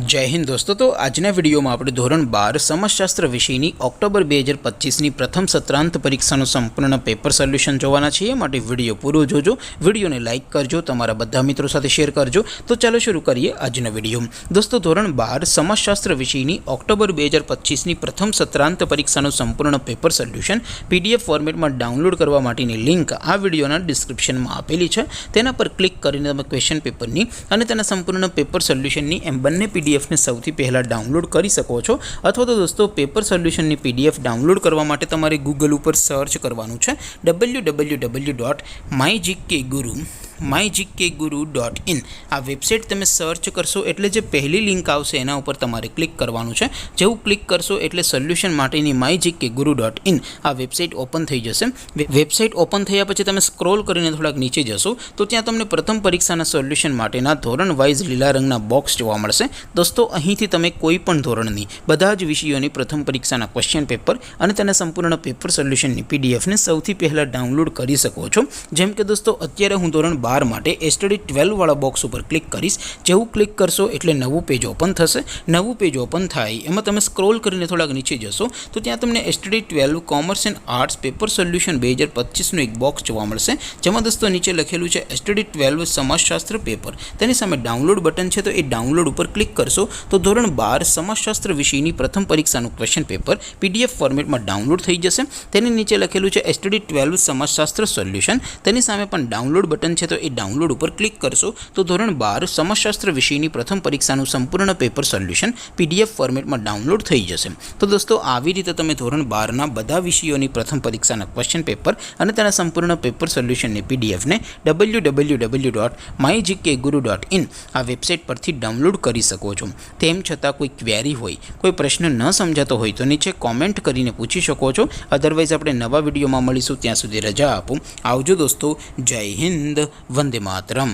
जय हिंद दोस्तों। तो आजना विडियो में આપણે ધોરણ 12 સમાજશાસ્ત્ર વિષયની ઓક્ટોબર 2025ની પ્રથમ સત્રાંત પરીક્ષાનું સંપૂર્ણ પેપર સોલ્યુશન જોવાના છીએ। માટે વિડિયો પૂરો જોજો, વિડિયોને લાઈક કરજો, તમારા બધા મિત્રો સાથે શેર કરજો। તો ચાલો શરૂ કરીએ આજનો વિડિયો। દોસ્તો ધોરણ 12 સમાજશાસ્ત્ર વિષયની ઓક્ટોબર 2025ની પ્રથમ સત્રાંત પરીક્ષાનું સંપૂર્ણ પેપર સોલ્યુશન પીડીએફ ફોર્મેટમાં ડાઉનલોડ કરવા માટેની લિંક આ વિડિયોના ડિસ્ક્રિપ્શનમાં આપેલી છે। તેના પર ક્લિક કરીને તમે ક્વેશ્ચન પેપરની અને તેના સંપૂર્ણ પેપર સોલ્યુશનની એમ બંને पीडीएफ ने सौथी पहला डाउनलॉड करी सको छो। अथवा तो दोस्तों पेपर सोल्यूशन नी पीडीएफ डाउनलॉड करवा माटे तमारे गूगल पर सर्च करवानुं छे www.mygkguru.in आ वेबसाइट तमे सर्च करशो एटले जे पहली लिंक आवशे एना उपर तमारे क्लिक करवानुं छे। जेवुं क्लिक करशो एटले सोल्यूशन माटेनी mygkguru.in आ वेबसाइट ओपन थई जशे। वेबसाइट ओपन थया पछी तमे स्क्रॉल करीने थोड़ाक नीचे जशो तो त्यां तमने प्रथम परीक्षाना सोल्यूशन माटेना धोरण वाइज लीला रंगना बॉक्स जोवा मळशे। दोस्तों અહીંથી તમે કોઈ પણ ધોરણની બધા જ વિષયોની પ્રથમ પરીક્ષાના ક્વેશ્ચન પેપર અને તેના સંપૂર્ણ પેપર સોલ્યુશનની પીડીએફને સૌથી પહેલા ડાઉનલોડ કરી શકો છો। જેમ કે દોસ્તો અત્યારે હું ધોરણ 12 માટે એસટીડી 12 વાળા બોક્સ ઉપર ક્લિક કરીશ। જેવું ક્લિક કરશો એટલે નવું પેજ ઓપન થશે। નવું પેજ ઓપન થાય એમાં તમે સ્ક્રોલ કરીને થોડાક નીચે જશો તો ત્યાં તમને STD 12 commerce and arts paper solution 2025નું એક બોક્સ જોવા મળશે। જેમાં દોસ્તો નીચે લખેલું છે એસટીડી 12 સમાજશાસ્ત્ર પેપર। તેની સામે ડાઉનલોડ બટન છે તો એ ડાઉનલોડ ઉપર क्लिक करशो तो धोरण 12 समाजशास्त्र विषयनी प्रथम परीक्षाનું क्वेश्चन पेपर पीडीएफ फॉर्मेट में डाउनलॉड थई जशे। तेनी नीचे लखेलुं छे एसटीडी 12 समाजशास्त्र सोल्यूशन। तेनी सामे पण डाउनलॉड बटन छे तो ए डाउनलॉड पर क्लिक करशो तो धोरण 12 समाजशास्त्र विषयनी प्रथम परीक्षाનું संपूर्ण पेपर सोल्यूशन पीडीएफ फॉर्मेट में डाउनलॉड थई जशे। तो दोस्तों આવી રીતે તમે ધોરણ 12 ના બધા વિષયોની પ્રથમ પરીક્ષાના ક્વેશ્ચન પેપર અને તેના સંપૂર્ણ પેપર સોલ્યુશનની પીડીએફ ને www.mygkguru.in આ વેબસાઇટ પરથી ડાઉનલોડ કરી શકો છો। તેમ છતાં કોઈ ક્વેરી હોય, કોઈ પ્રશ્ન ન સમજાતો હોય તો નીચે કોમેન્ટ કરીને પૂછી શકો છો। અધરવાઇઝ આપણે નવા વિડીયોમાં મળીશું, ત્યાં સુધી રજા આપો। આવજો દોસ્તો, જય હિન્દ, વંદે માતરમ।